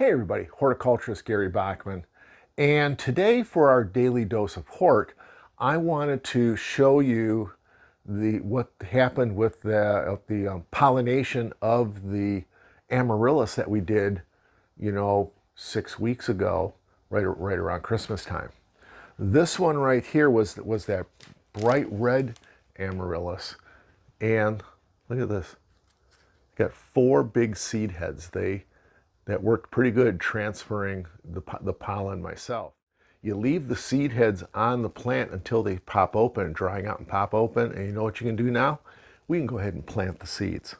Hey everybody, horticulturist Gary Bachman, and today for our daily dose of hort, I wanted to show you what happened with the pollination of the amaryllis that we did, 6 weeks ago, right around Christmas time. This one right here was that bright red amaryllis, and look at this. Got 4 big seed heads. That worked pretty good transferring the pollen myself. You leave the seed heads on the plant until they pop open, drying out and pop open, and you know what you can do now? We can go ahead and plant the seeds.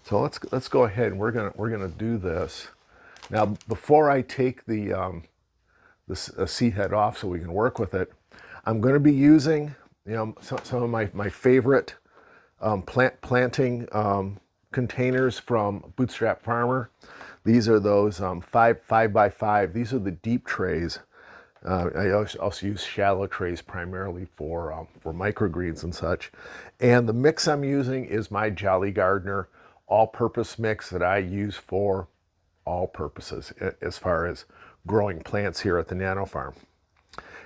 So let's go ahead and we're gonna do this. Now before I take the seed head off so we can work with it, I'm going to be using some of my favorite planting containers from Bootstrap Farmer. These are those 5 by 5. These are the deep trays. I also use shallow trays primarily for microgreens and such. And the mix I'm using is my Jolly Gardener all-purpose mix that I use for all purposes as far as growing plants here at the Nano Farm.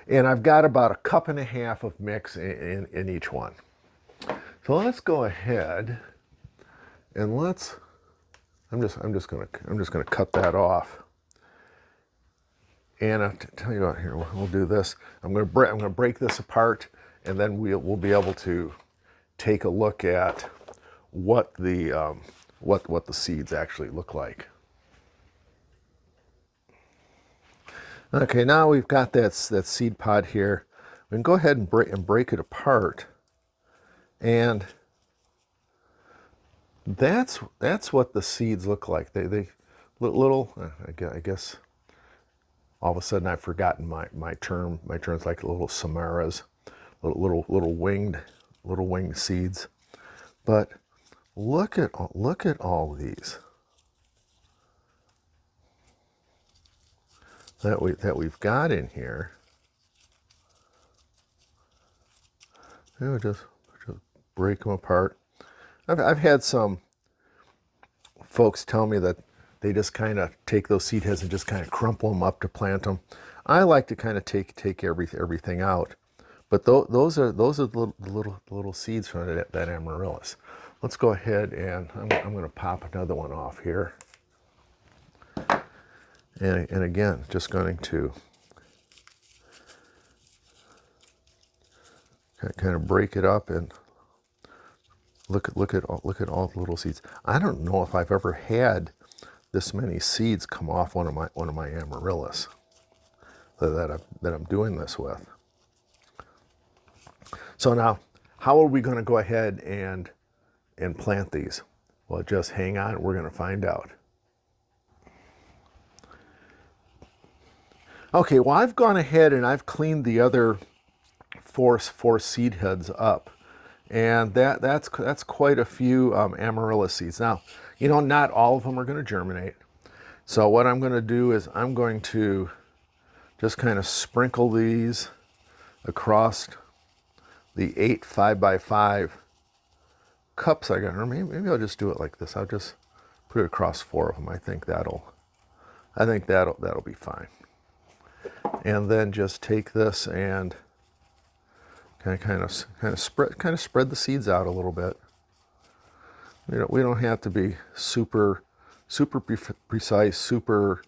And I've got about 1.5 cups of mix in each one. So let's go ahead and I'm just gonna cut that off. And I'll tell you what, here we'll do this. I'm gonna break this apart, and then we'll be able to take a look at what the seeds actually look like. Okay, now we've got that seed pod here. We can go ahead and break it apart, and that's what the seeds look like. They little. I guess all of a sudden I've forgotten my term. My term's like little samaras, little winged seeds. But look at all these that we've got in here. Just break them apart. I've had some folks tell me that they just kind of take those seed heads and just kind of crumple them up to plant them. I like to kind of take everything out, but those are the little seeds from that amaryllis. Let's go ahead and I'm going to pop another one off here, and again, just going to kind of break it up and look at all the little seeds. I don't know if I've ever had this many seeds come off one of my amaryllis that I'm doing this with. So now, how are we going to go ahead and plant these? Well, just hang on. We're going to find out. Okay. Well, I've gone ahead and I've cleaned the other four seed heads up. And that's quite a few amaryllis seeds. Now, not all of them are going to germinate. So what I'm going to do is I'm going to just kind of sprinkle these across the 8 5 by 5 cups I got. Or maybe I'll just do it like this. I'll just put it across 4 of them. I think that'll be fine. And then just take this and kind of spread the seeds out a little bit. We don't have to be super precise, super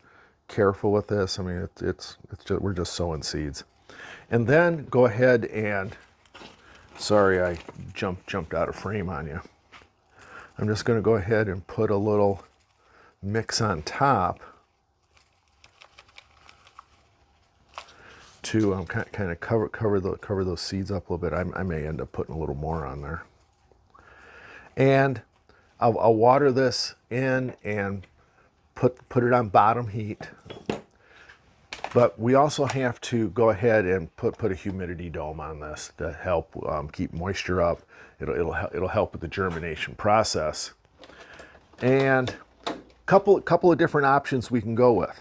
careful with this. I mean, it's just, we're just sowing seeds. And then go ahead and, sorry, I jumped out of frame on you. I'm just going to go ahead and put a little mix on top to kind of cover those seeds up a little bit. I may end up putting a little more on there. And I'll water this in and put it on bottom heat. But we also have to go ahead and put a humidity dome on this to help keep moisture up. It'll help with the germination process. And couple of different options we can go with.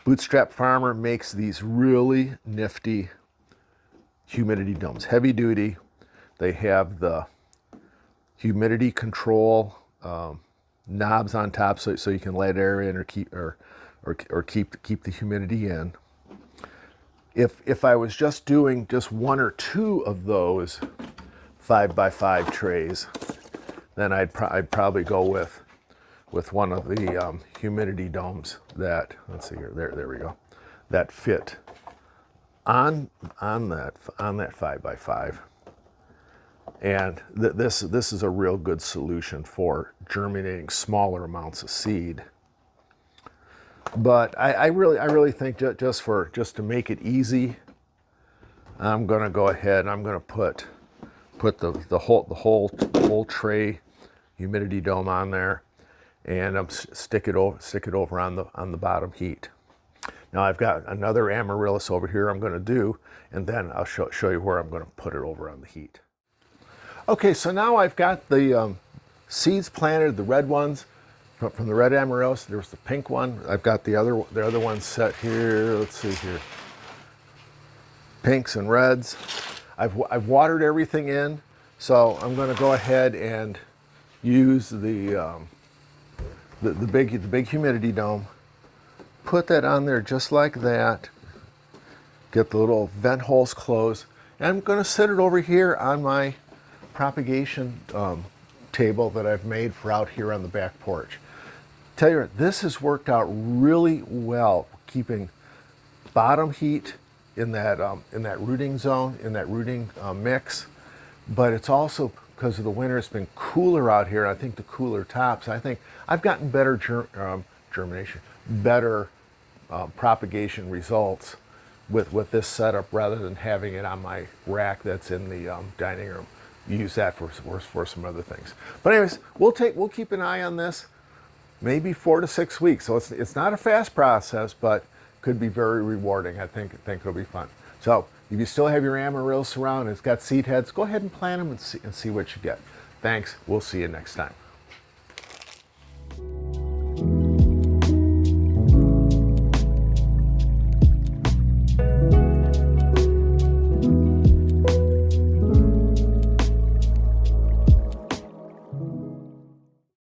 Bootstrap Farmer makes these really nifty humidity domes, heavy duty. They have the humidity control knobs on top so you can let air in or keep the humidity in. If I was just doing just 1 or 2 of those 5x5 trays, then I'd probably go with one of the humidity domes that, let's see here, there we go, that fit on that 5x5. And this is a real good solution for germinating smaller amounts of seed. But I really think just to make it easy, I'm going to go ahead and I'm going to put the whole tray humidity dome on there, and stick it over on the bottom heat. Now I've got another Amaryllis over here I'm going to do, and then I'll show you where I'm going to put it over on the heat. Okay, so now I've got the seeds planted, the red ones from the red Amaryllis. There's the pink one. I've got the other ones set here. Let's see here. Pinks and reds. I've watered everything in, so I'm going to go ahead and use the big humidity dome. Put that on there just like that. Get the little vent holes closed. And I'm going to set it over here on my propagation table that I've made for out here on the back porch. Tell you what, this has worked out really well, keeping bottom heat in that rooting zone, in that rooting mix. But it's also, because of the winter, it's been cooler out here. I think the cooler tops, I think I've gotten better germination, better propagation results with this setup rather than having it on my rack that's in the dining room. Use that for some other things. But anyways, we'll keep an eye on this. Maybe 4 to 6 weeks. So it's not a fast process, but could be very rewarding. I think it'll be fun. So if you still have your Amaryllis around and it's got seed heads, go ahead and plant them and see what you get. Thanks. We'll see you next time.